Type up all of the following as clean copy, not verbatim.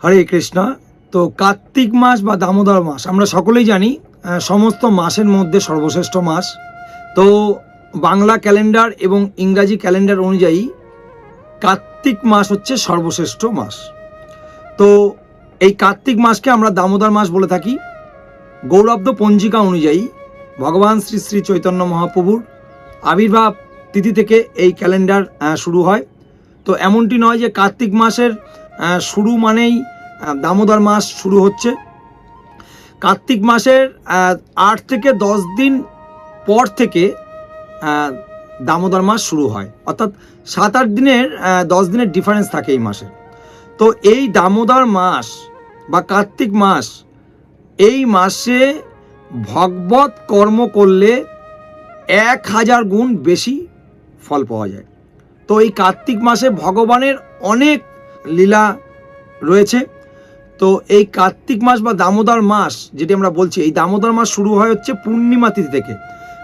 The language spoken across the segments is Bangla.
হরে কৃষ্ণ। তো কার্তিক মাস বা দামোদর মাস আমরা সকলেই জানি সমস্ত মাসের মধ্যে সর্বশ্রেষ্ঠ মাস। তো বাংলা ক্যালেন্ডার এবং ইংরাজি ক্যালেন্ডার অনুযায়ী কার্তিক মাস হচ্ছে সর্বশ্রেষ্ঠ মাস। তো এই কার্তিক মাসকে আমরা দামোদর মাস বলে থাকি। গৌড়াব্দ পঞ্জিকা অনুযায়ী ভগবান শ্রী শ্রী চৈতন্য মহাপ্রভুর আবির্ভাব তিথি থেকে এই ক্যালেন্ডার শুরু হয়। তো এমনটি নয় যে কার্তিক মাসের শুরু মানেই দামোদর মাস শুরু হচ্ছে। কার্তিক মাসের 8 থেকে 10 দিন পর থেকে দামোদর মাস শুরু হয়, অর্থাৎ 7-8 দিনের 10 দিনের ডিফারেন্স থাকে এই মাসে। তো এই দামোদর মাস বা কার্তিক মাস, এই মাসে ভগবত কর্ম করলে 1000 গুণ বেশি ফল পাওয়া যায়। তো এই কার্তিক মাসে ভগবানের অনেক লীলা রয়েছে। তো এই কার্তিক মাস বা দামোদর মাস যেটি আমরা বলছি, এই দামোদর মাস শুরু হয় হচ্ছে পূর্ণিমা তিথি থেকে।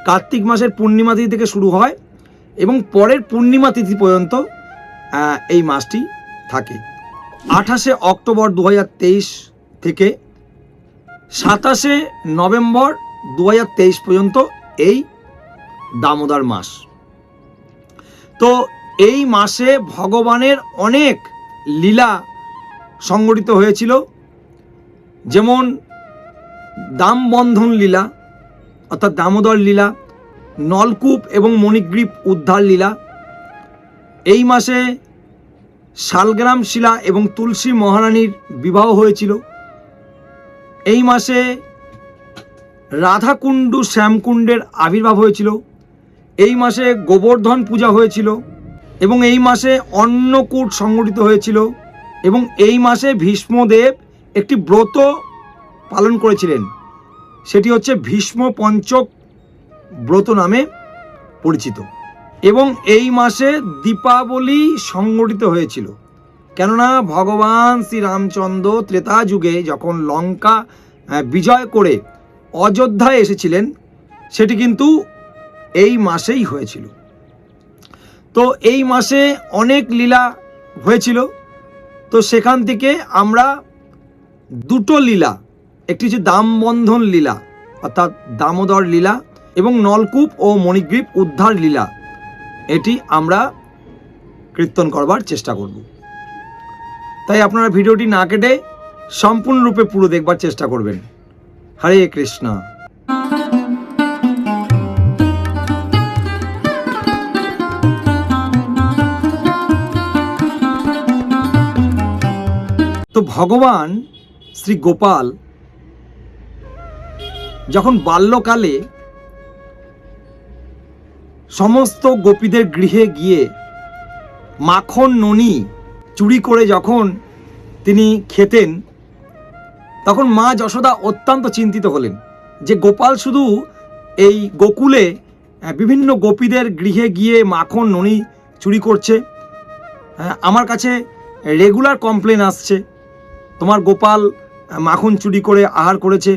কার্তিক মাসের পূর্ণিমা তিথি থেকে শুরু হয় এবং পরের পূর্ণিমা তিথি পর্যন্ত এই মাসটি থাকে। 28শে অক্টোবর 2023 থেকে 27শে নভেম্বর 2023 পর্যন্ত এই দামোদর মাস। তো এই মাসে ভগবানের অনেক লীলা সংগঠিত হয়েছিল, যেমন দামবন্ধন লীলা অর্থাৎ দামোদর লীলা, নলকূপ এবং মণিগ্রীব উদ্ধার লীলা। এই মাসে শালগ্রাম শিলা এবং তুলসী মহারানীর বিবাহ হয়েছিল। এই মাসে রাধাকুণ্ড শ্যামকুণ্ডের আবির্ভাব হয়েছিল। এই মাসে গোবর্ধন পূজা হয়েছিল এবং এই মাসে অন্নকূট সংগঠিত হয়েছিল এবং এই মাসে ভীষ্মদেব একটি ব্রত পালন করেছিলেন, সেটি হচ্ছে ভীষ্ম পঞ্চক ব্রত নামে পরিচিত। এবং এই মাসে দীপাবলি সংগঠিত হয়েছিল, কেননা ভগবান শ্রী রামচন্দ্র ত্রেতা যুগে যখন লঙ্কা বিজয় করে অযোধ্যায় এসেছিলেন, সেটি কিন্তু এই মাসেই হয়েছিল। তো এই মাসে অনেক লীলা হয়েছিল। তো সেখান থেকে আমরা দুটো লীলা, একটি হচ্ছে দামবন্ধন লীলা অর্থাৎ দামোদর লীলা এবং নলকূপ ও মণিগ্রীব উদ্ধার লীলা, এটি আমরা কীর্তন করবার চেষ্টা করব। তাই আপনারা ভিডিওটি না কেটে সম্পূর্ণরূপে পুরো দেখবার চেষ্টা করবেন। হরে কৃষ্ণ। তো ভগবান শ্রী গোপাল যখন বাল্যকালে সমস্ত গোপীদের গৃহে গিয়ে মাখন ননি চুরি করে যখন তিনি খেতেন, তখন মা যশোদা অত্যন্ত চিন্তিত হলেন যে গোপাল শুধু এই গোকুলে বিভিন্ন গোপীদের গৃহে গিয়ে মাখন ননি চুরি করছে। আমার কাছে রেগুলার কমপ্লেন আসছে, তোমার গোপাল মাখন চুরি করে আহার করেছে।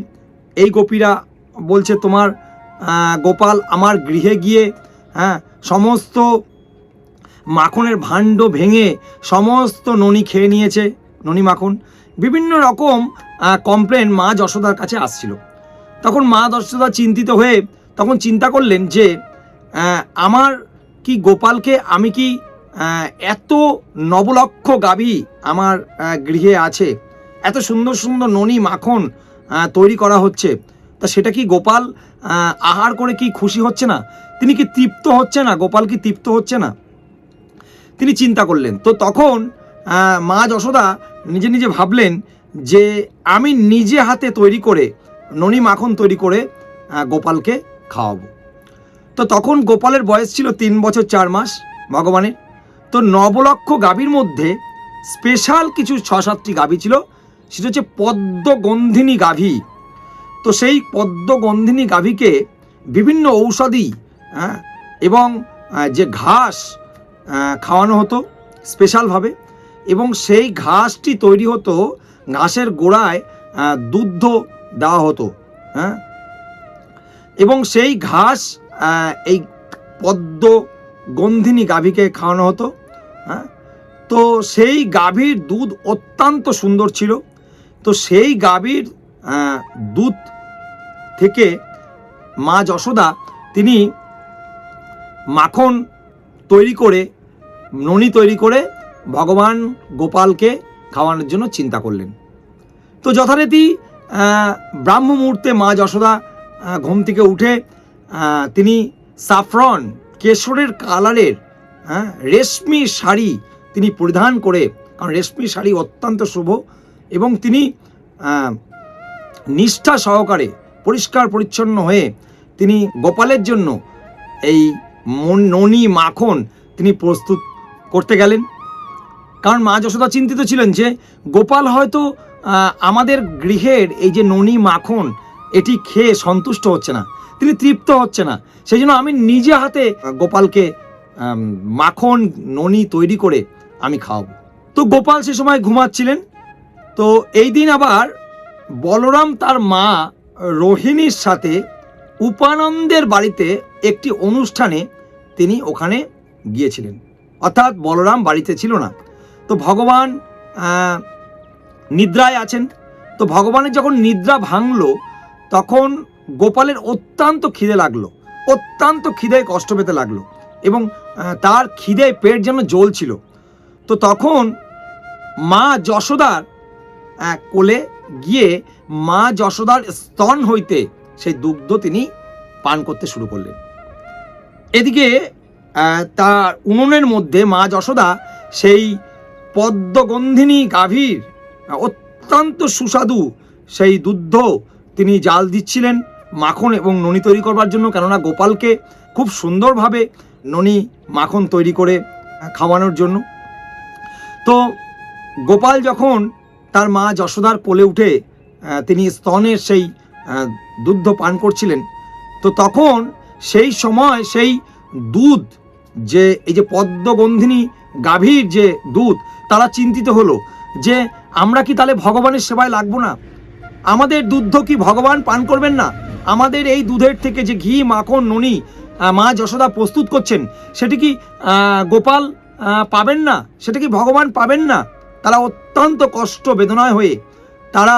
এই গোপীরা বলছে তোমার গোপাল আমার গৃহে গিয়ে সমস্ত মাখনের ভাণ্ড ভেঙে সমস্ত ননি খেয়ে নিয়েছে, ননি মাখন। বিভিন্ন রকম কমপ্লেন মা যশোদার কাছে আসছিল। তখন মা যশোদা চিন্তিত হয়ে তখন চিন্তা করলেন যে আমার কি গোপালকে আমি কি এত নবলক্ষ গাভী আমার গৃহে আছে, এত সুন্দর সুন্দর ননি মাখন তৈরি করা হচ্ছে, তা সেটা কি গোপাল আহার করে কি খুশি হচ্ছে না? তিনি কি তৃপ্ত হচ্ছে না? গোপাল কি তৃপ্ত হচ্ছে না? তিনি চিন্তা করলেন। তো তখন মা যশোদা নিজে নিজে ভাবলেন যে আমি নিজে হাতে তৈরি করে ননি মাখন তৈরি করে গোপালকে খাওয়াবো। তো তখন গোপালের বয়স ছিল 3 বছর 4 মাস ভগবানের। তো নবলক্ষ গাভীর মধ্যে স্পেশাল কিছু 6-7টি গাভী ছিল, সেটা হচ্ছে পদ্মগন্ধিনী গাভী। তো সেই পদ্মগন্ধিনী গাভীকে বিভিন্ন ঔষধি এবং যে ঘাস খাওয়ানো হতো স্পেশালভাবে, এবং সেই ঘাসটি তৈরি হতো, ঘাসের গোড়ায় দুগ্ধ দেওয়া হতো এবং সেই ঘাস এই পদ্মগন্ধিনী গাভীকে খাওয়ানো হতো। তো তো সেই গাভীর দুধ অত্যন্ত সুন্দর ছিল। তো সেই গাভীর দুধ থেকে মা যশোদা তিনি মাখন তৈরি করে, ননি তৈরি করে ভগবান গোপালকে খাওয়ানোর জন্য চিন্তা করলেন। তো যথারীতি ব্রাহ্ম মুহূর্তে মা যশোদা ঘুম থেকে উঠে তিনি সাফরন কেশরের কালারের রেশমি শাড়ি তিনি পরিধান করে, কারণ রেশমি শাড়ি অত্যন্ত শুভ, এবং তিনি নিষ্ঠা সহকারে পরিষ্কার পরিচ্ছন্ন হয়ে তিনি গোপালের জন্য এই ননি মাখন তিনি প্রস্তুত করতে গেলেন। কারণ মা যশোদা চিন্তিত ছিলেন যে গোপাল হয়তো আমাদের গৃহের এই যে ননি মাখন এটি খেয়ে সন্তুষ্ট হচ্ছে না, তিনি তৃপ্ত হচ্ছে না, সেই জন্য আমি নিজে হাতে গোপালকে মাখন ননি তৈরি করে আমি খাওয়াবো। তো গোপাল সে সময় ঘুমাচ্ছিলেন। তো এই দিন আবার বলরাম তার মা রোহিণীর সাথে উপানন্দের বাড়িতে একটি অনুষ্ঠানে তিনি ওখানে গিয়েছিলেন, অর্থাৎ বলরাম বাড়িতে ছিল না। তো ভগবান নিদ্রায় আছেন। তো ভগবানের যখন নিদ্রা ভাঙলো তখন গোপালের অত্যন্ত খিদে লাগলো, অত্যন্ত খিদেয় কষ্ট পেতে লাগলো, এবং তার খিদেয় পেট যেন জ্বলছিল। তো তখন মা যশোদার কোলে গিয়ে মা যশোদার স্তন হইতে সেই দুগ্ধ তিনি পান করতে শুরু করলেন। এদিকে তার উনুনের মধ্যে মা যশোদা সেই পদ্মগন্ধিনী গাভীর অত্যন্ত সুস্বাদু সেই দুগ্ধ তিনি জাল দিচ্ছিলেন মাখন এবং ননি তৈরি করবার জন্য, কেননা গোপালকে খুব সুন্দরভাবে ননি মাখন তৈরি করে খাওয়ানোর জন্য। তো গোপাল যখন তার মা যশোদার কোলে উঠে তিনি স্তনের সেই দুগ্ধ পান করছিলেন, তো তখন সেই সময় সেই দুধ যে এই যে পদ্মগন্ধিনী গাভীর যে দুধ, তারা চিন্তিত হলো যে আমরা কি তাহলে ভগবানের সেবায় লাগবো না? আমাদের দুধ কি ভগবান পান করবেন না? আমাদের এই দুধের থেকে যে ঘি মাখন ননি মা যশোদা প্রস্তুত করছেন সেটি কি গোপাল পাবেন না? সেটা কি ভগবান পাবেন না? তারা অত্যন্ত কষ্ট বেদনায় হয়ে তারা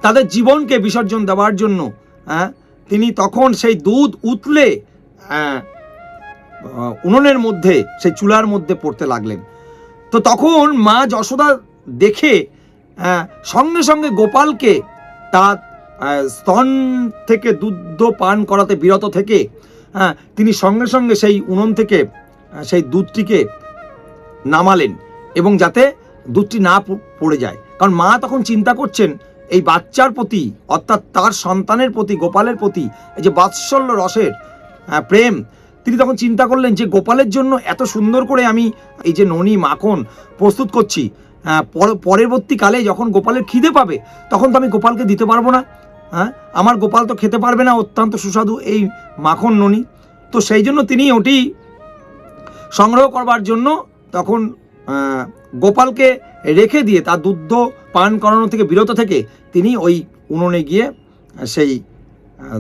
তাদের জীবনকে বিসর্জন দেওয়ার জন্য তিনি তখন সেই দুধ উতলে উনুনের মধ্যে সেই চুলার মধ্যে পড়তে লাগলেন। তো তখন মা যশোদা দেখে সঙ্গে সঙ্গে গোপালকে তার স্তন থেকে দুধ পান করাতে বিরত থেকে তিনি সঙ্গে সঙ্গে সেই উনুন থেকে সেই দুধটিকে নামালেন, এবং যাতে দুধটি না পড়ে যায়। কারণ মা তখন চিন্তা করছেন এই বাচ্চার প্রতি, অর্থাৎ তার সন্তানের প্রতি, গোপালের প্রতি এই যে বাৎসল্য রসের প্রেম, তিনি তখন চিন্তা করলেন যে গোপালের জন্য এত সুন্দর করে আমি এই যে ননি মাখন প্রস্তুত করছি, পরবর্তীকালে যখন গোপালের খিদে পাবে তখন তো আমি গোপালকে দিতে পারবো না, আমার গোপাল তো খেতে পারবে না অত্যন্ত সুস্বাদু এই মাখন ননি। তো সেই জন্য তিনি ওটি সংগ্রহ করবার জন্য তখন গোপালকে রেখে দিয়ে তার দুধ পান করানো থেকে বিরত থেকে তিনি ওই উনুনে গিয়ে সেই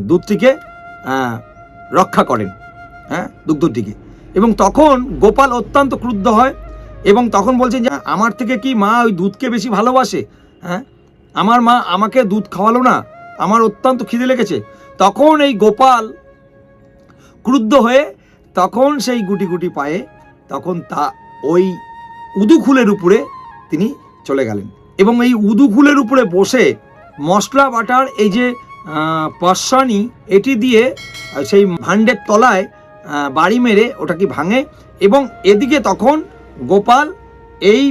দুধটিকে রক্ষা করেন, দুগ্ধটিকে। এবং তখন গোপাল অত্যন্ত ক্রুদ্ধ হয় এবং তখন বলছেন যে আমার থেকে কি মা ওই দুধকে বেশি ভালোবাসে? আমার মা আমাকে দুধ খাওয়ালো না, আমার অত্যন্ত খিদে লেগেছে। তখন এই গোপাল ক্রুদ্ধ হয়ে তখন সেই গুটি গুটি পায়ে তখন তা ওই উদুখুলের উপরে তিনি চলে গেলেন, এবং এই উদুখুলের উপরে বসে মশলা বাটার এই যে পাশানি এটি দিয়ে সেই ভাণ্ডের তলায় বাড়ি মেরে ওটাকে ভাঙে, এবং এদিকে তখন গোপাল এই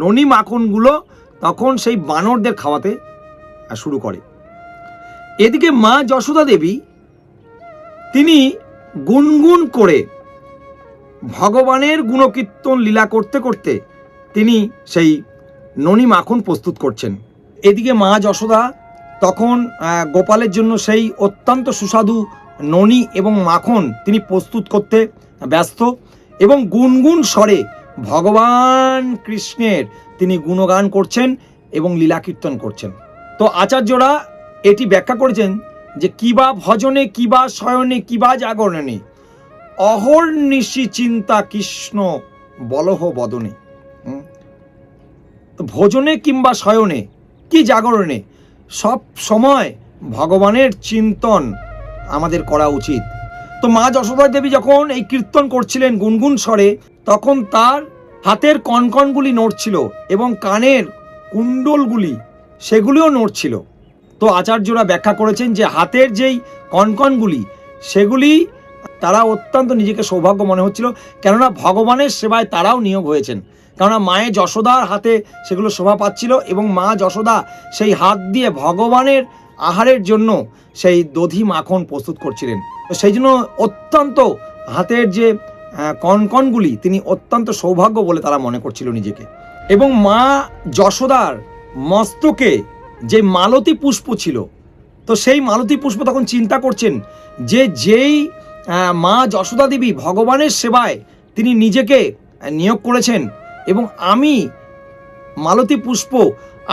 ননি মাখনগুলো তখন সেই বানরদের খাওয়াতে শুরু করে। এদিকে মা যশোদা দেবী তিনি গুনগুন করে ভগবানের গুণকীর্তন লীলা করতে করতে তিনি সেই ননি মাখন প্রস্তুত করছেন। এদিকে মা যশোদা তখন গোপালের জন্য সেই অত্যন্ত সুস্বাদু ননি এবং মাখন তিনি প্রস্তুত করতে ব্যস্ত, এবং গুনগুন স্বরে ভগবান কৃষ্ণের তিনি গুণগান করছেন এবং লীলা কীর্তন করছেন। তো আচার্যরা এটি ব্যাখ্যা করেছেন যে কিবা ভজনে, কিবা শয়নে, কিবা জাগরণে অহর্নিশি চিন্তা কৃষ্ণ বলহ বদনে। তো ভোজনে কিংবা শয়নে কি জাগরণে সব সময় ভগবানের চিন্তন আমাদের করা উচিত। তো মা যশোদা দেবী যখন এই কীর্তন করছিলেন গুনগুন স্বরে, তখন তার হাতের কনকনগুলি নড়ছিল এবং কানের কুণ্ডলগুলি সেগুলিও নড়ছিল। তো আচার্যরা ব্যাখ্যা করেছেন যে হাতের যেই কনকনগুলি সেগুলি তারা অত্যন্ত নিজেকে সৌভাগ্য মনে হচ্ছিল, কেননা ভগবানের সেবায় তারাও নিয়োগ হয়েছেন। কেননা মায়ের যশোদার হাতে সেগুলো শোভা পাচ্ছিল এবং মা যশোদা সেই হাত দিয়ে ভগবানের আহারের জন্য সেই দধি মাখন প্রস্তুত করছিলেন। তো সেই জন্য অত্যন্ত হাতের যে কনকনগুলি তিনি অত্যন্ত সৌভাগ্য বলে তারা মনে করছিল নিজেকে। এবং মা যশোদার মস্তকে যে মালতী পুষ্প ছিল, তো সেই মালতী পুষ্প তখন চিন্তা করছেন যে যেই মা যশোদা দেবী ভগবানের সেবায় তিনি নিজেকে নিয়োগ করেছেন এবং আমি মালতী পুষ্প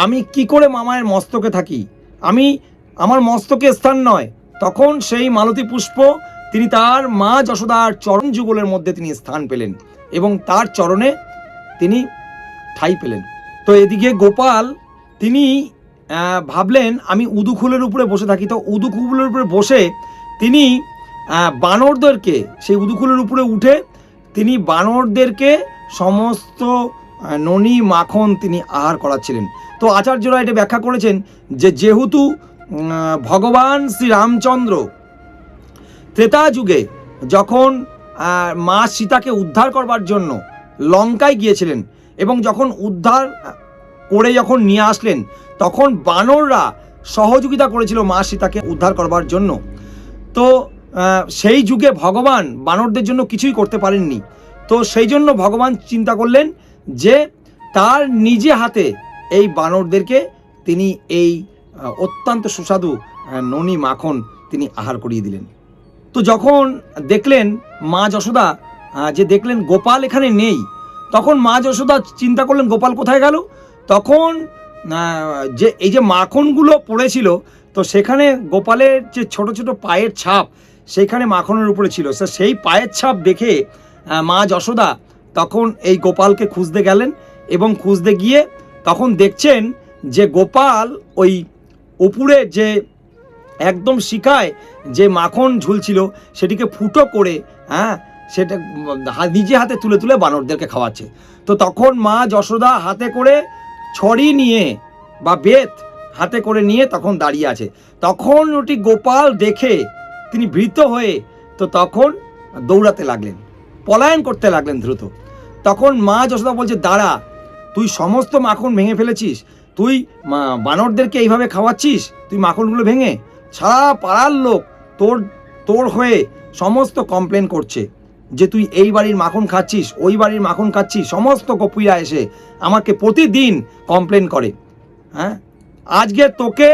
আমি কি করে মামায়ের মস্তকে থাকি, আমি আমার মস্তকে স্থান নয়। তখন সেই মালতী পুষ্প তিনি তার মা যশোদার চরণ যুগলের মধ্যে তিনি স্থান পেলেন এবং তার চরণে তিনি ঠাঁই পেলেন। তো এদিকে গোপাল তিনি ভাবলেন আমি উদুখুলের উপরে বসে থাকি। তো উদুখুলের উপরে বসে তিনি বানরদেরকে সেই উদুখুলের উপরে উঠে তিনি বানরদেরকে সমস্ত ননি মাখন তিনি আহার করাচ্ছিলেন। তো আচার্যরা এটা ব্যাখ্যা করেছেন যে যেহেতু ভগবান শ্রী রামচন্দ্র ত্রেতা যুগে যখন মা সীতাকে উদ্ধার করবার জন্য লঙ্কায় গিয়েছিলেন এবং যখন উদ্ধার করে যখন নিয়ে আসলেন, তখন বানররা সহযোগিতা করেছিল মা সীতাকে উদ্ধার করবার জন্য। তো সেই যুগে ভগবান বানরদের জন্য কিছুই করতে পারেননি। তো সেই জন্য ভগবান চিন্তা করলেন যে তার নিজে হাতে এই বানরদেরকে তিনি এই অত্যন্ত সুস্বাদু ননি মাখন তিনি আহার করিয়ে দিলেন। তো যখন দেখলেন মা যশোদা যে দেখলেন গোপাল এখানে নেই, তখন মা যশোদা চিন্তা করলেন গোপাল কোথায় গেল। তখন যে এই যে মাখনগুলো পড়েছিল, তো সেখানে গোপালের যে ছোট ছোট পায়ের ছাপ সেখানে মাখনের উপরে ছিল। সেই পায়ের ছাপ দেখে মা যশোদা তখন এই গোপালকে খুঁজতে গেলেন এবং খুঁজতে গিয়ে তখন দেখছেন যে গোপাল ওই উপরে যে একদম শিখায় যে মাখন ঝুলছিল সেটিকে ফুটো করে সেটা নিজে হাতে তুলে তুলে বানরদেরকে খাওয়াচ্ছে। তো তখন মা যশোদা হাতে করে ছড়ি নিয়ে বা বেত হাতে করে নিয়ে তখন দাঁড়িয়ে আছে। তখন ওটি গোপাল দেখে তিনি ভীত হয়ে তো তখন দৌড়াতে লাগলেন, পলায়ন করতে লাগলেন দ্রুত। তখন মা যশোদা বলছে দাঁড়া, তুই সমস্ত মাখন ভেঙে ফেলেছিস, তুই বানরদেরকে এইভাবে খাওয়াচ্ছিস, তুই মাখনগুলো ভেঙে। সারা পাড়ার লোক তোর হয়ে সমস্ত কমপ্লেন করছে যে তুই এই বাড়ির মাখন খাচ্ছিস, ওই বাড়ির মাখন খাচ্ছিস। সমস্ত গোপীরা এসে আমাকে প্রতিদিন কমপ্লেন করে। আজকে তোকে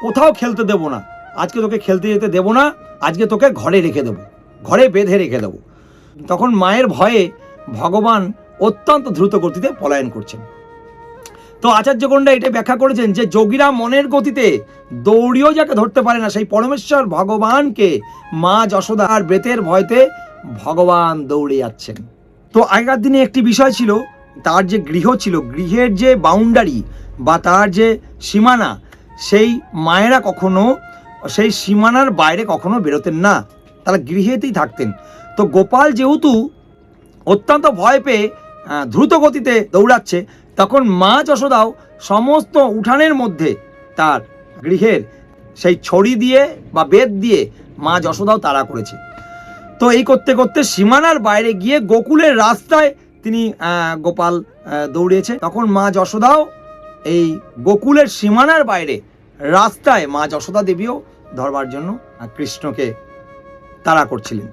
কোথাও খেলতে দেবো না, আজকে তোকে খেলতে যেতে দেবো না, আজকে তোকে ঘরে রেখে দেবো, ঘরে বেঁধে রেখে দেবো। তখন মায়ের ভয়ে ভগবান অত্যন্ত দ্রুত গতিতে পলায়ন করছেন। তো আচার্যগণরা এটা ব্যাখ্যা করেছেন যে যোগীরা মনের গতিতে দৌড়িয়েও যাকে ধরতে পারে না, সেই পরমেশ্বর ভগবানকে মা যশোদার বেতের ভয়তে ভগবান দৌড়ে যাচ্ছেন। তো আগেকার দিনে একটি বিষয় ছিল, তার যে গৃহ ছিল, গৃহের যে বাউন্ডারি বা তার যে সীমানা, সেই মায়েরা কখনো সেই সীমানার বাইরে কখনো বেরোতেন না, তারা গৃহেতেই থাকতেন। তো গোপাল যেহেতু অত্যন্ত ভয় পেয়ে দ্রুত গতিতে দৌড়াচ্ছে, তখন মা যশোদাও সমস্ত উঠানের মধ্যে তার গৃহের সেই ছড়ি দিয়ে বা বেত দিয়ে মা যশোদাও তাড়া করেছে। তো এই করতে করতে সীমানার বাইরে গিয়ে গোকুলের রাস্তায় তিনি গোপাল দৌড়িয়েছে। তখন মা যশোদাও এই গোকুলের সীমানার বাইরে রাস্তায় মা যশোদা দেবীও ধরবার জন্য কৃষ্ণকে তাড়া করছিলেন।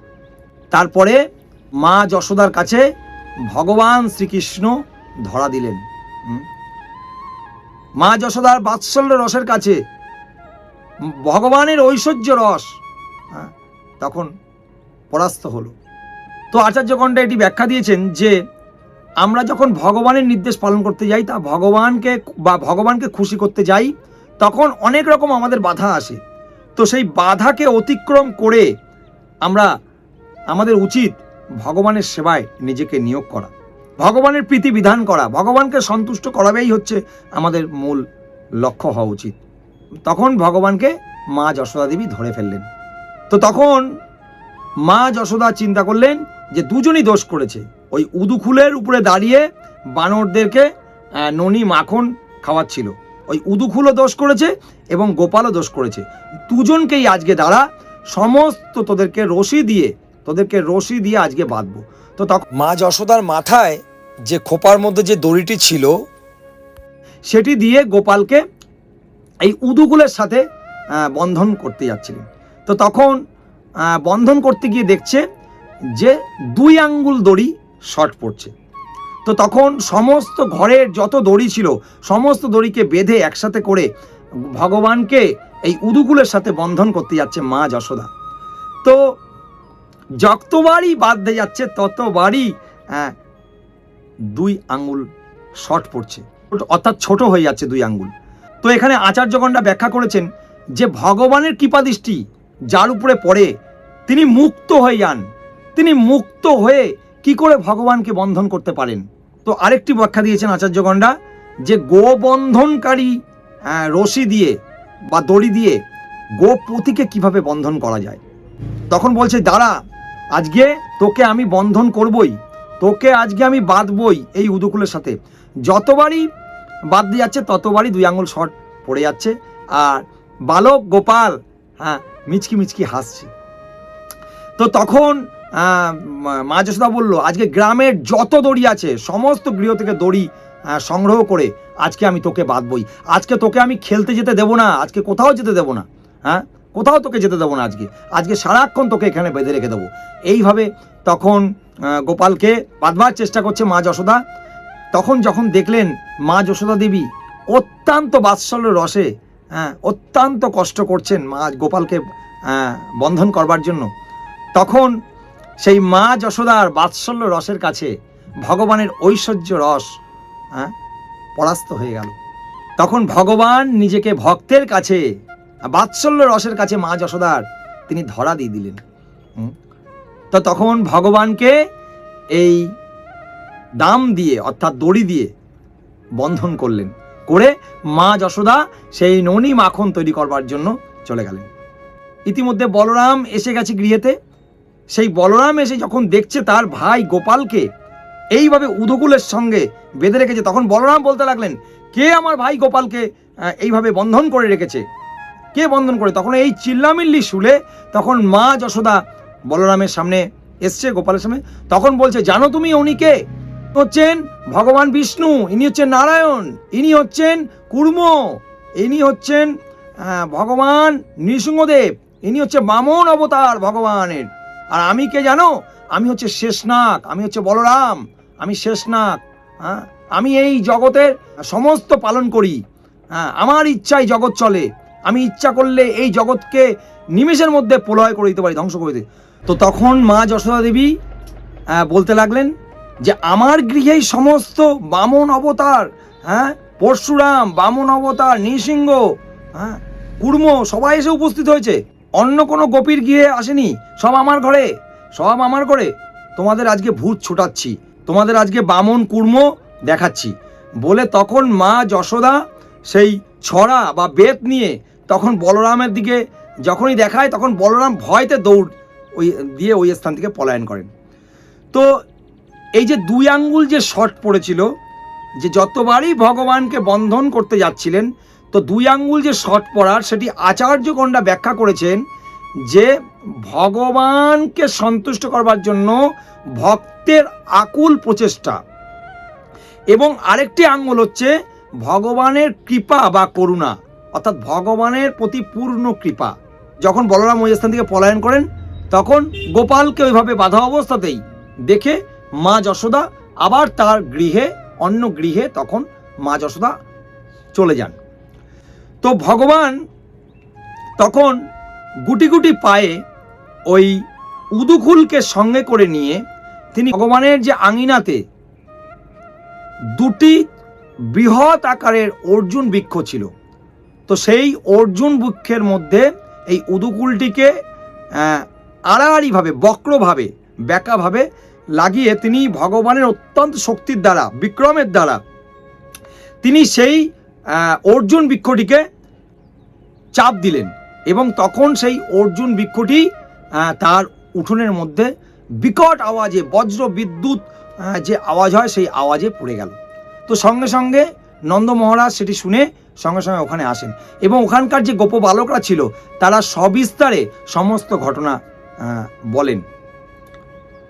তারপরে মা যশোদার কাছে ভগবান শ্রীকৃষ্ণ ধরা দিলেন। মা যশোদার বাৎসল্য রসের কাছে ভগবানের ঐশ্বর্য রস তখন পরাস্ত হলো। তো আচার্যগণরা এটি ব্যাখ্যা দিয়েছেন যে আমরা যখন ভগবানের নির্দেশ পালন করতে যাই, তা ভগবানকে খুশি করতে যাই, তখন অনেক রকম আমাদের বাধা আসে। তো সেই বাধাকে অতিক্রম করে আমাদের উচিত ভগবানের সেবায় নিজেকে নিয়োগ করা। ভগবানের প্রীতি বিধান করা, ভগবানকে সন্তুষ্ট করাবেই হচ্ছে আমাদের মূল লক্ষ্য হওয়া উচিত। তখন ভগবানকে মা যশোদা দেবী ধরে ফেললেন। তো তখন মা যশোদা চিন্তা করলেন যে দুজনই দোষ করেছে। ওই উদুখুলের উপরে দাঁড়িয়ে বানরদেরকে ননি মাখন খাওয়াচ্ছিল, ওই উদুখুলও দোষ করেছে এবং গোপালও দোষ করেছে। দুজনকেই আজকে দ্বারা সমস্ত তোদেরকে রশি দিয়ে আজকে বাঁধবো। তো তখন মা যশোদার মাথায় যে খোপার মধ্যে যে দড়িটি ছিল সেটি দিয়ে গোপালকে এই উদুকুলের সাথে বন্ধন করতে যাচ্ছিলেন। তো তখন বন্ধন করতে গিয়ে দেখছে যে 2 আঙ্গুল দড়ি শর্ট পড়ছে। তো তখন সমস্ত ঘরের যত দড়ি ছিল সমস্ত দড়িকে বেঁধে একসাথে করে ভগবানকে এই উদুকুলের সাথে বন্ধন করতে যাচ্ছে মা যশোদা। তো যতবারই বাঁধতে যাচ্ছে ততবারই 2 আঙ্গুল শর্ট পড়ছে, অর্থাৎ ছোট হয়ে যাচ্ছে 2 আঙ্গুল। তো এখানে আচার্যগণরা ব্যাখ্যা করেছেন যে ভগবানের কৃপাদৃষ্টি যার উপরে পড়ে তিনি মুক্ত হয়ে যান। তিনি মুক্ত হয়ে কি করে ভগবানকে বন্ধন করতে পারেন? তো আরেকটি ব্যাখ্যা দিয়েছেন আচার্যগণরা যে গোবন্ধনকারী রশি দিয়ে বা দড়ি দিয়ে গোপতিকে কিভাবে বন্ধন করা যায়। তখন বলছে দাঁড়া, আজকে তোকে আমি বন্ধন করবই, তোকে আজকে আমি বাঁধবই এই উদুকুলের সাথে। যতবারই বাঁধতে যাচ্ছে ততবারই 2 আঙ্গুল শর্ট পড়ে যাচ্ছে, আর বালক গোপাল মিচকি মিচকি হাসছে। তো তখন মা যশোদা বলল আজকে গ্রামের যত দড়ি আছে সমস্ত গৃহ থেকে দড়ি সংগ্রহ করে আজকে আমি তোকে বাঁধবই। আজকে তোকে আমি খেলতে যেতে দেবো না, আজকে কোথাও যেতে দেবো না, কোথাও তোকে যেতে দেবো না, আজকে সারাক্ষণ তোকে এখানে বেঁধে রেখে দেবো। এইভাবে তখন গোপালকে বাঁধবার চেষ্টা করছে মা যশোদা। তখন যখন দেখলেন মা যশোদা দেবী অত্যন্ত বাৎসল্য রসে অত্যন্ত কষ্ট করছেন মা গোপালকে বন্ধন করবার জন্য, তখন সেই মা যশোদার বাৎসল্য রসের কাছে ভগবানের ঐশ্বর্য রস পরাস্ত হয়ে গেল। তখন ভগবান নিজেকে ভক্তের কাছে বাৎসল্য রসের কাছে মা যশোদার তিনি ধরা দিয়ে দিলেন। তো তখন ভগবানকে এই দাম দিয়ে অর্থাৎ দড়ি দিয়ে বন্ধন করলেন, করে মা যশোদা সেই ননি মাখন তৈরি করবার জন্য চলে গেলেন। ইতিমধ্যে বলরাম এসে গেছে গৃহেতে। সেই বলরাম এসে যখন দেখছে তার ভাই গোপালকে এইভাবে উদুকুলের সঙ্গে বেঁধে রেখেছে, তখন বলরাম বলতে লাগলেন কে আমার ভাই গোপালকে এইভাবে বন্ধন করে রেখেছে, কে বন্ধন করে? তখন এই চিল্লামিল্লি শুনে তখন মা যশোদা বলরামের সামনে এসছে, গোপালের সামনে। তখন বলছে জানো তুমি উনি কে? হচ্ছেন ভগবান বিষ্ণু, ইনি হচ্ছেন নারায়ণ, ইনি হচ্ছেন কুর্ম, ইনি হচ্ছেন ভগবান নৃসিংহদেব, ইনি হচ্ছে বামন অবতার ভগবানের। আর আমি কে জানো? আমি হচ্ছে শেষনাগ, আমি হচ্ছে বলরাম, আমি শেষনাগ। আমি এই জগতের সমস্ত পালন করি, আমার ইচ্ছায় জগৎ চলে, আমি ইচ্ছা করলে এই জগৎকে নিমেষের মধ্যে প্রলয় করে দিতে পারি, ধ্বংস করে দিতে। তো তখন মা যশোদা দেবী বলতে লাগলেন যে আমার গৃহেই সমস্ত বামন অবতার, পরশুরাম, বামন অবতার, নৃসিংহ, কুর্ম সবাই এসে উপস্থিত হয়েছে, অন্য কোনো গোপীর গৃহে আসেনি, সব আমার ঘরে, সব আমার ঘরে। তোমাদের আজকে ভূত ছুটাচ্ছি, তোমাদের আজকে বামন কুর্ম দেখাচ্ছি বলে তখন মা যশোদা সেই ছড়া বা বেত নিয়ে তখন বলরামের দিকে যখনই দেখায় তখন বলরাম ভয়তে দৌড় ওই স্থান থেকে পলায়ন করেন। তো এই যে 2 আঙ্গুল যে শর্ট পড়েছিল, যে যতবারই ভগবানকে বন্ধন করতে যাচ্ছিলেন, তো 2 আঙ্গুল যে শর্ট পড়ার সেটি আচার্যগণরা ব্যাখ্যা করেছেন যে ভগবানকে সন্তুষ্ট করবার জন্য ভক্তের আকুল প্রচেষ্টা, এবং আরেকটি আঙ্গুল হচ্ছে ভগবানের কৃপা বা করুণা, অর্থাৎ ভগবানের প্রতি পূর্ণ কৃপা। যখন বলরাম ওই স্থান থেকে পলায়ন করেন তখন গোপালকে ওইভাবে বাধা অবস্থাতেই দেখে মা যশোদা আবার তার গৃহে, অন্য গৃহে তখন মা যশোদা চলে যান। তো ভগবান তখন গুটি গুটি পায়ে ওই উদুকুলকে সঙ্গে করে নিয়ে তিনি ভগবানের যে আঙিনাতে 2টি বৃহৎ আকারের অর্জুন বৃক্ষ ছিল, তো সেই অর্জুন বৃক্ষের মধ্যে এই উদুকুলটিকে আড়াআড়িভাবে বক্রভাবে ব্যাকাভাবে লাগিয়ে তিনি ভগবানের অত্যন্ত শক্তির দ্বারা, বিক্রমের দ্বারা তিনি সেই অর্জুন বৃক্ষটিকে চাপ দিলেন এবং তখন সেই অর্জুন বৃক্ষটি তার উঠোনের মধ্যে বিকট আওয়াজে, বজ্র বিদ্যুৎ যে আওয়াজ হয় সেই আওয়াজে পড়ে গেল। তো সঙ্গে সঙ্গে নন্দ মহারাজ সেটি শুনে সঙ্গে সঙ্গে ওখানে আসেন এবং ওখানকার যে গোপ বালকরা ছিল তারা সবিস্তারে সমস্ত ঘটনা বলেন।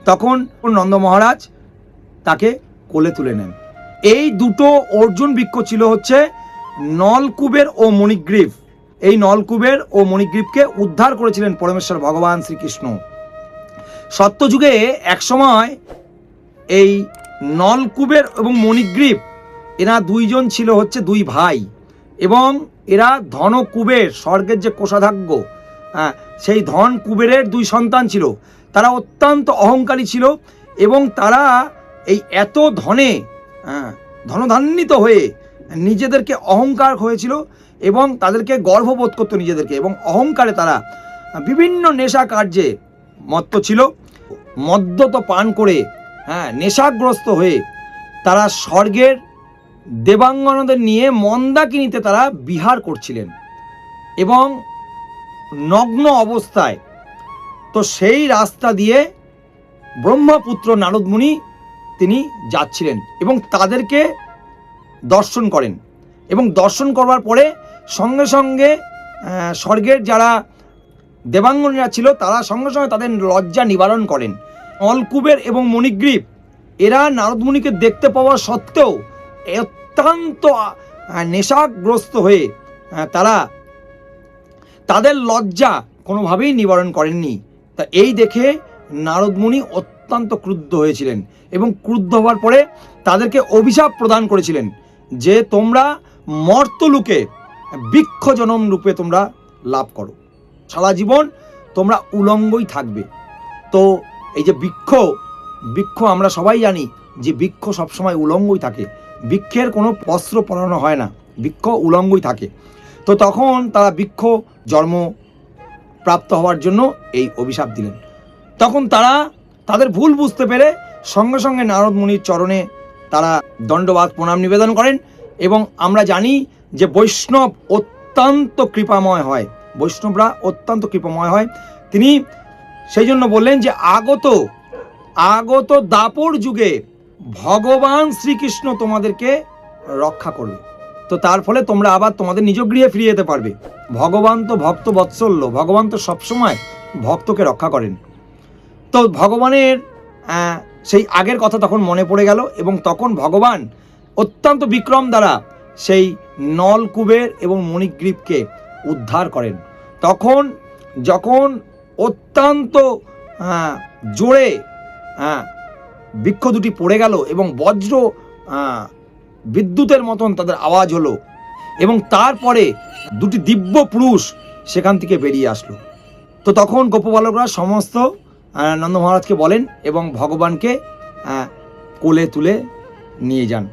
তখন নন্দ মহারাজ তাকে কোলে তুলে নেন। এই দুটো অর্জুন বৃক্ষ ছিল হচ্ছে নলকূবের ও মণিগ্রীব। এই নলকূবের ও মণিগ্রীবকে উদ্ধার করেছিলেন পরমেশ্বর ভগবান শ্রীকৃষ্ণ। সত্যযুগে একসময় এই নলকূবের এবং মণিগ্রীব এরা দুইজন ছিল হচ্ছে দুই ভাই এবং এরা ধন কুবের, স্বর্গের যে কোষাধ্যক্ষ, সেই ধন কুবেরের দুই সন্তান ছিল। তারা অত্যন্ত অহংকারী ছিল এবং তারা এই এত ধনধান্বিত হয়ে নিজেদেরকে অহংকার হয়েছিল এবং তাদেরকে গর্ববোধ করতো নিজেদেরকে, এবং অহংকারে তারা বিভিন্ন নেশা কার্যে মত্ত ছিল। মদ্যত পান করে নেশাগ্রস্ত হয়ে তারা স্বর্গের দেবাঙ্গনাদের নিয়ে মন্দাকিনীতে তারা বিহার করছিলেন এবং নগ্ন অবস্থায়। তো সেই রাস্তা দিয়ে ব্রহ্মপুত্র নারদ মুনি তিনি যাচ্ছিলেন এবং তাদেরকে দর্শন করেন এবং দর্শন করবার পরে সঙ্গে সঙ্গে স্বর্গের যারা দেবাঙ্গনীরা ছিল তারা সঙ্গে সঙ্গে তাদের লজ্জা নিবারণ করেন। নলকূবের এবং মণিগ্রীব এরা নারদ মুনিকে দেখতে পাওয়া সত্ত্বেও অত্যন্ত নেশাগ্রস্ত হয়ে তারা তাদের লজ্জা কোনোভাবেই নিবারণ করেননি। তা এই দেখে নারদ মুনি অত্যন্ত ক্রুদ্ধ হয়েছিলেন এবং ক্রুদ্ধ হওয়ার পরে তাদেরকে অভিশাপ প্রদান করেছিলেন যে তোমরা মর্তলোকে বৃক্ষ জনম রূপে তোমরা লাভ করো, সারা জীবন তোমরা উলঙ্গই থাকবে। তো এই যে বৃক্ষ আমরা সবাই জানি যে বৃক্ষ সবসময় উলঙ্গই থাকে, বৃক্ষের কোনো বস্ত্র পরানো হয় না, বৃক্ষ উলঙ্গই থাকে। তো তখন তারা বৃক্ষ জন্ম প্রাপ্ত হওয়ার জন্য এই অভিশাপ দিলেন। তখন তারা তাদের ভুল বুঝতে পেরে সঙ্গে সঙ্গে নারদ মুনির চরণে তারা দণ্ডবাদ প্রণাম নিবেদন করেন। এবং আমরা জানি যে বৈষ্ণব অত্যন্ত কৃপাময় হয়, বৈষ্ণবরা অত্যন্ত কৃপাময় হয়। তিনি সেই জন্য বললেন যে আগত দাপর যুগে ভগবান শ্রীকৃষ্ণ তোমাদেরকে রক্ষা করবে। তো তার ফলে তোমরা আবার তোমাদের নিজ গৃহে ফিরে যেতে পারবে। ভগবান তো ভক্ত বৎসল্য, ভগবান তো সবসময় ভক্তকে রক্ষা করেন। তো ভগবানের সেই আগের কথা তখন মনে পড়ে গেল এবং তখন ভগবান অত্যন্ত বিক্রম দ্বারা সেই নলকূবের এবং মণিগ্রীবকে উদ্ধার করেন। তখন যখন অত্যন্ত জোরে বৃক্ষ দুটি পড়ে গেল এবং বজ্র বিদ্যুতের মতন তাদের আওয়াজ হলো এবং তারপরে দুটি দিব্য পুরুষ সেখান থেকে বেরিয়ে আসলো। তো তখন গোপবালকরা সমস্ত নন্দ মহারাজকে বলেন এবং ভগবানকে কোলে তুলে নিয়ে যান।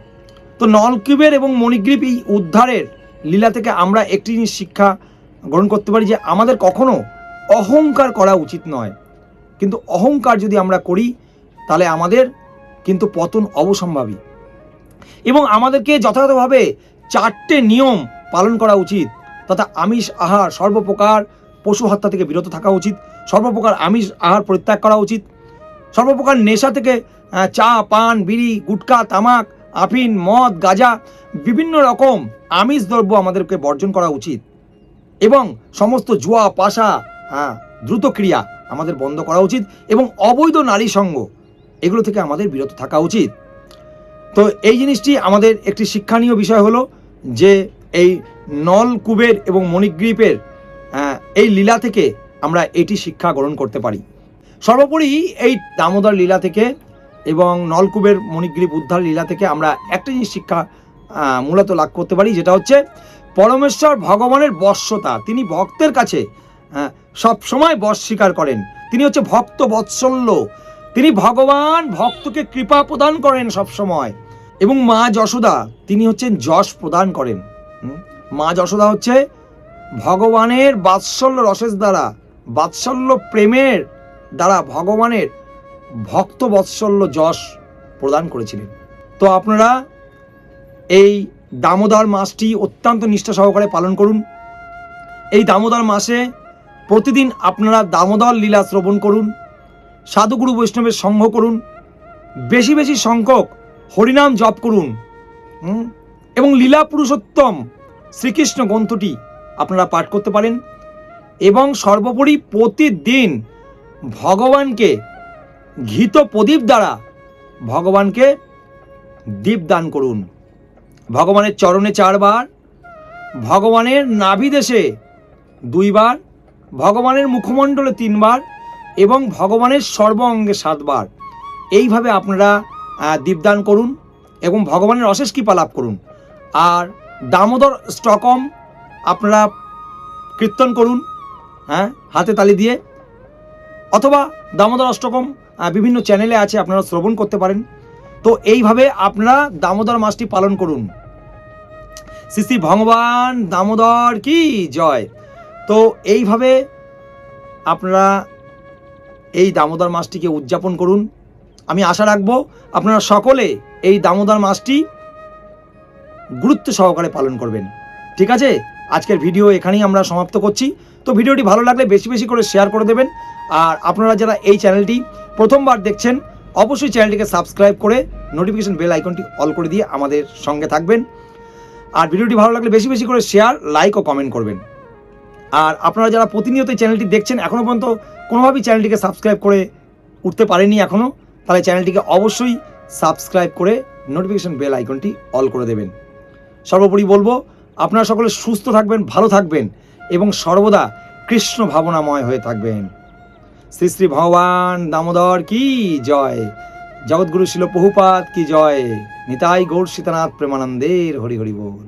তো নলকূবের এবং মণিগ্রীব এই উদ্ধারের লীলা থেকে আমরা একটি জিনিস শিক্ষা গ্রহণ করতে পারি যে আমাদের কখনো অহংকার করা উচিত নয়, কিন্তু অহংকার যদি আমরা করি তাহলে আমাদের কিন্তু পতন অবসম্ভাবী। এবং আমাদেরকে যথাযথভাবে 4টে নিয়ম পালন করা উচিত, তথা আমিষ আহার, সর্বপ্রকার পশু হত্যা থেকে বিরত থাকা উচিত, সর্বপ্রকার আমিষ আহার পরিত্যাগ করা উচিত, সর্বপ্রকার নেশা থেকে চা, পান, বিড়ি, গুটখা, তামাক, আফিন, মদ, গাঁজা, বিভিন্ন রকম আমিষ দ্রব্য আমাদেরকে বর্জন করা উচিত এবং সমস্ত জুয়া, পাশা, দ্রুত ক্রিয়া আমাদের বন্ধ করা উচিত এবং অবৈধ নারী সঙ্গ এগুলো থেকে আমাদের বিরত থাকা উচিত। তো এই জিনিসটি আমাদের একটি শিক্ষণীয় বিষয় হলো যে এই নলকূবের এবং মণিগ্রীবের এই লীলা থেকে আমরা এটি শিক্ষা গ্রহণ করতে পারি। সর্বোপরি এই দামোদর লীলা থেকে এবং নলকূবের মণিগ্রীব উদ্ধার লীলা থেকে আমরা একটা জিনিস শিক্ষা মূলত লাভ করতে পারি, যেটা হচ্ছে পরমেশ্বর ভগবানের বশ্যতা। তিনি ভক্তের কাছে সব সময় বশ স্বীকার করেন। তিনি হচ্ছে ভক্ত বৎসল্য, তিনি ভগবান ভক্তকে কৃপা প্রদান করেন সব সময়। এবং মা যশোদা তিনি হচ্ছেন যশ প্রদান করেন। মা যশোদা হচ্ছে ভগবানের বাৎসল্য রসের দ্বারা, বাৎসল্য প্রেমের দ্বারা ভগবানের ভক্ত বৎসল্য যশ প্রদান করেছিলেন। তো আপনারা এই দামোদর মাসটি অত্যন্ত নিষ্ঠা সহকারে পালন করুন। এই দামোদর মাসে প্রতিদিন আপনারা দামোদর লীলা শ্রবণ করুন, সাধুগুরু বৈষ্ণবের সঙ্গ করুন, বেশি বেশি সংখ্যক হরিনাম জপ করুন এবং লীলা পুরুষোত্তম শ্রীকৃষ্ণ গ্রন্থটি আপনারা পাঠ করতে পারেন। এবং সর্বোপরি প্রতিদিন ভগবানকে ঘিত প্রদীপ দ্বারা ভগবানকে দীপদান করুন। ভগবানের চরণে 4 বার, ভগবানের নাভিদেশে 2 বার, ভগবানের মুখমণ্ডলে 3 বার এবং ভগবানের সর্ব অঙ্গে 7 বার। এইভাবে আপনারা দীপদান করুন এবং ভগবানের অশেষ কৃপা লাভ করুন। আর দামোদর স্টকম আপনারা কীর্তন করুন, হাতে তালি দিয়ে, অথবা দামোদর অষ্টকম বিভিন্ন চ্যানেলে আছে, আপনারা শ্রবণ করতে পারেন। তো এইভাবে আপনারা দামোদর মাসটি পালন করুন। শ্রী শ্রী ভগবান দামোদর কি জয়। তো এইভাবে আপনারা এই দামোদর মাসটিকে উদযাপন করুন। আমি আশা রাখবো আপনারা সকলে এই দামোদর মাসটি গুরুত্ব সহকারে পালন করবেন। ঠিক আছে, আজকের ভিডিও এখানেই আমরা সমাপ্ত করছি। তো ভিডিওটি ভালো লাগলে বেশি বেশি করে শেয়ার করে দেবেন। আর আপনারা যারা এই চ্যানেলটি প্রথমবার দেখছেন অবশ্যই চ্যানেলটিকে সাবস্ক্রাইব করে নোটিফিকেশন বেল আইকনটি অল করে দিয়ে আমাদের সঙ্গে থাকবেন। আর ভিডিওটি ভালো লাগলে বেশি বেশি করে শেয়ার, লাইক ও কমেন্ট করবেন। আর আপনারা যারা প্রতিনিয়ত এই চ্যানেলটি দেখছেন এখনও পর্যন্ত কোনোভাবেই চ্যানেলটিকে সাবস্ক্রাইব করে উঠতে পারেনি এখনও, তাহলে চ্যানেলটিকে অবশ্যই সাবস্ক্রাইব করে নোটিফিকেশন বেল আইকনটি অল করে দেবেন। সর্বোপরি বলবো আপনারা সকলে সুস্থ থাকবেন, ভালো থাকবেন এবং সর্বদা কৃষ্ণ ভাবনাময় হয়ে থাকবেন। শ্রী শ্রী ভগবান দামোদর কি জয়। জগৎগুরু শিল প্রভুপাদ কি জয়। নিতাই গৌর সীতানাথ প্রেমানন্দের হরি হরি বল।